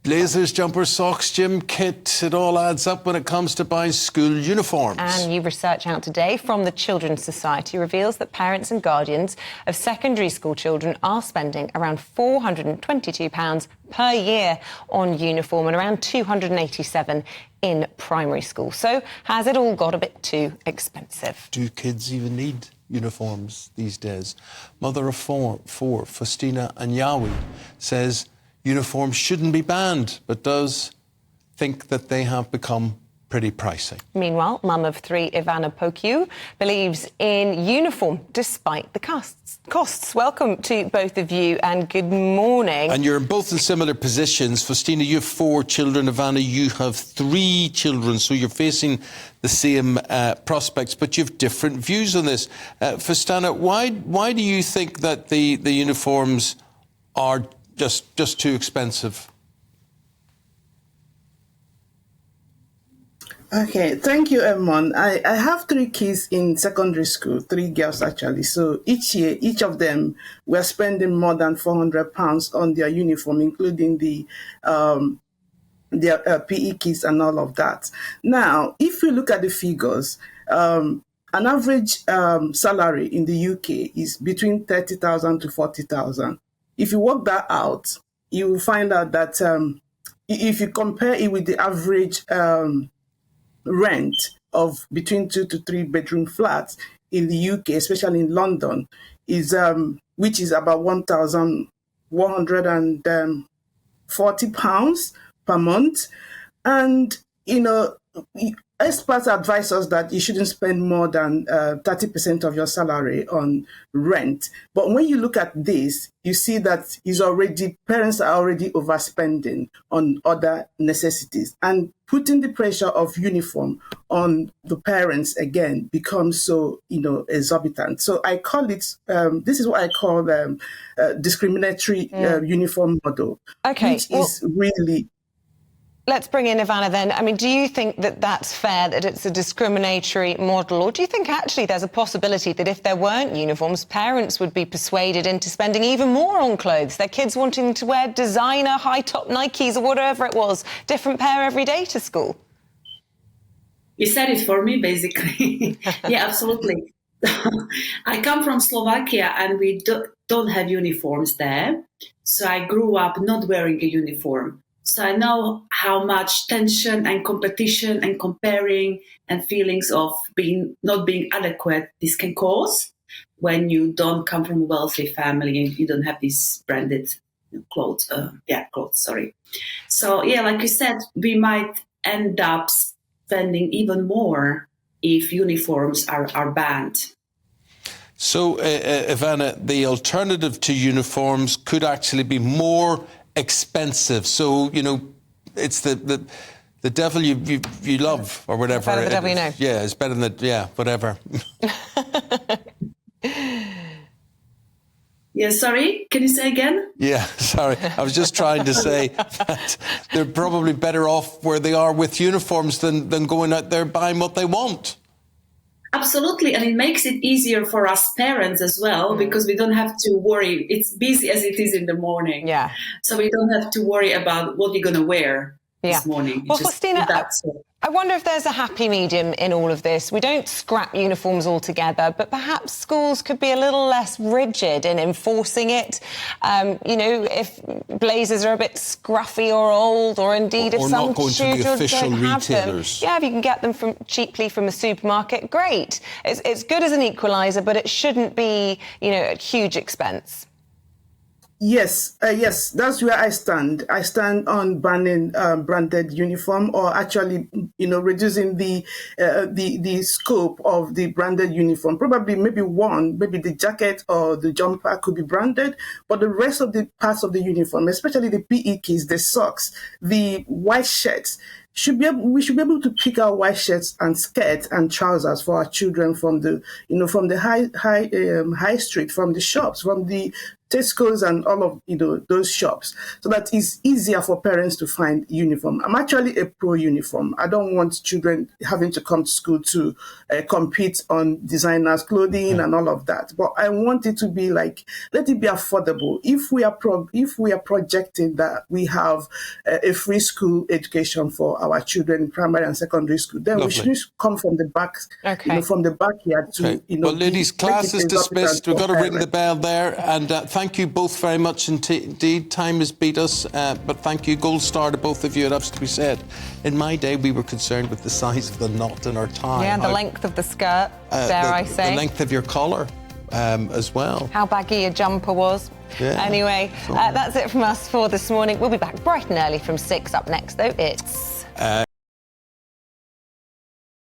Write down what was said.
Blazers, jumpers, socks, gym kit, it all adds up when it comes to buying school uniforms. And new research out today from the Children's Society reveals that parents and guardians of secondary school children are spending around £422 per year on uniform and around £287 in primary school. So has it all got a bit too expensive? Do kids even need uniforms these days? Mother of four, Faustina Anyawu, says uniforms shouldn't be banned, but does think that they have become pretty pricey. Meanwhile, mum of three, Ivana POKE-EW, believes in uniform despite the costs. Welcome to both of you and good morning. And you're both in similar positions. Faustina, you have 4 children. Ivana, you have 3 children, so you're facing the same prospects, but you have different views on this. Faustina, why do you think that the uniforms are just too expensive? Okay, thank you, Edmond. I have 3 kids in secondary school, 3 girls actually. So each year, each of them were spending more than £400 on their uniform, including their PE kits and all of that. Now, if you look at the figures, an average salary in the UK is between 30,000 to 40,000. If you work that out, you will find out that if you compare it with the average rent of between 2 to 3 bedroom flats in the UK, especially in London, is which is about £1,140 per month. And experts advise us that you shouldn't spend more than 30% of your salary on rent. But when you look at this, you see that parents are already overspending on other necessities, and putting the pressure of uniform on the parents again becomes so exorbitant. So I call it this is what I call discriminatory uniform model, which is really. Let's bring in Ivana then. I mean, do you think that that's fair, that it's a discriminatory model? Or do you think actually there's a possibility that if there weren't uniforms, parents would be persuaded into spending even more on clothes, their kids wanting to wear designer, high-top Nikes or whatever it was, different pair every day to school? You said it for me, basically. Yeah, absolutely. I come from Slovakia and we don't have uniforms there. So I grew up not wearing a uniform. So I know how much tension and competition and comparing and feelings of not being adequate this can cause when you don't come from a wealthy family and you don't have these branded clothes. So yeah, like you said, we might end up spending even more if uniforms are banned. So, Ivana, the alternative to uniforms could actually be more expensive. So, it's the devil you love or whatever. Better the devil you know. Yeah, it's better than whatever. Yeah, sorry, can you say again? Yeah, sorry. I was just trying to say that they're probably better off where they are with uniforms than going out there buying what they want. Absolutely, and it makes it easier for us parents as well, because we don't have to worry. It's busy as it is in the morning. Yeah. So we don't have to worry about what you're going to wear this morning. Well, Faustina, I wonder if there's a happy medium in all of this. We don't scrap uniforms altogether, but perhaps schools could be a little less rigid in enforcing it. If blazers are a bit scruffy or old, or indeed if some tutors don't have them. Yeah, if you can get them cheaply from a supermarket, great. It's good as an equaliser, but it shouldn't be, at huge expense. Yes, that's where I stand. I stand on banning branded uniform, or actually, reducing the scope of the branded uniform. Probably maybe the jacket or the jumper could be branded, but the rest of the parts of the uniform, especially the PE kits, the socks, the white shirts, we should be able to pick out white shirts and skirts and trousers for our children from the high street, from the shops, from the Tesco's and all of those shops, so that it's easier for parents to find uniform. I'm actually a pro uniform. I don't want children having to come to school to compete on designers' clothing and all of that. But I want it to be let it be affordable. If we are projecting that we have a free school education for our children in primary and secondary school, then we should come from the back, from the backyard to Well, ladies, class is dismissed. We've got to ring the bell there, and thank you both very much indeed. Time has beat us, but thank you. Gold star to both of you. It has to be said. In my day, we were concerned with the size of the knot in our tie. Yeah, the length of the skirt, dare I say. The length of your collar as well. How baggy your jumper was. Yeah. Anyway, that's it from us for this morning. We'll be back bright and early from 6. Up next, though, it's...